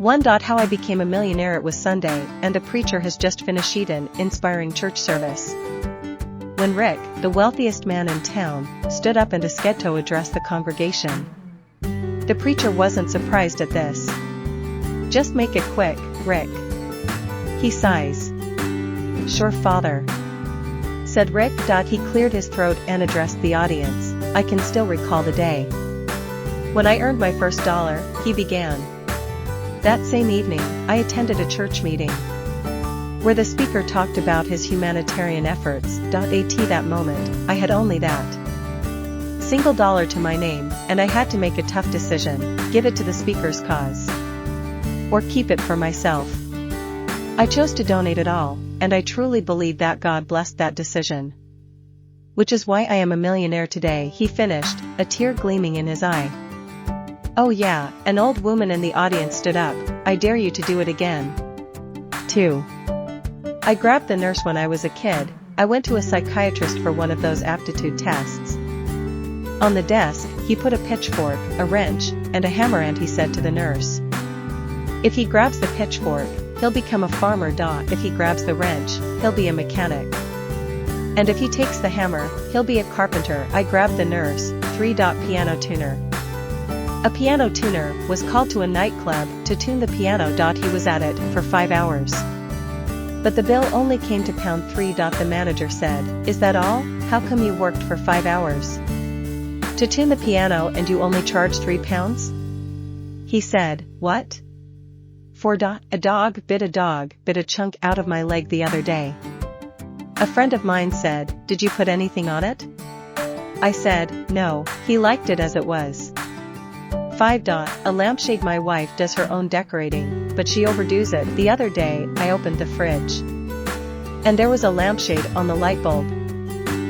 1. How I became a millionaire. It was Sunday, and a preacher has just finished an inspiring church service. When Rick, the wealthiest man in town, stood up and to address the congregation. The preacher wasn't surprised at this. "Just make it quick, Rick," he sighs. "Sure, Father," said Rick. He cleared his throat and addressed the audience. "I can still recall the day when I earned my first dollar," he began. "That same evening, I attended a church meeting where the speaker talked about his humanitarian efforts. At that moment, I had only that single dollar to my name, and I had to make a tough decision: give it to the speaker's cause or keep it for myself. I chose to donate it all, and I truly believe that God blessed that decision. Which is why I am a millionaire today," he finished, a tear gleaming in his eye. "Oh yeah," an old woman in the audience stood up. "I dare you to do it again." 2. I grabbed the nurse when I was a kid. I went to a psychiatrist for one of those aptitude tests. On the desk, he put a pitchfork, a wrench, and a hammer, and he said to the nurse, "If he grabs the pitchfork, he'll become a farmer. If he grabs the wrench, he'll be a mechanic. And if he takes the hammer, he'll be a carpenter." I grabbed the nurse. 3. Piano tuner. A piano tuner was called to a nightclub to tune the piano. He was at it for 5 hours. But the bill only came to £3. The manager said, "Is that all? How come you worked for 5 hours to tune the piano and you only charge £3? He said, "What? 4. A dog bit a chunk out of my leg the other day. A friend of mine said, "Did you put anything on it?" I said, "No, he liked it as it was." 5. A lampshade. My wife does her own decorating, but she overdoes it. The other day, I opened the fridge, and there was a lampshade on the light bulb.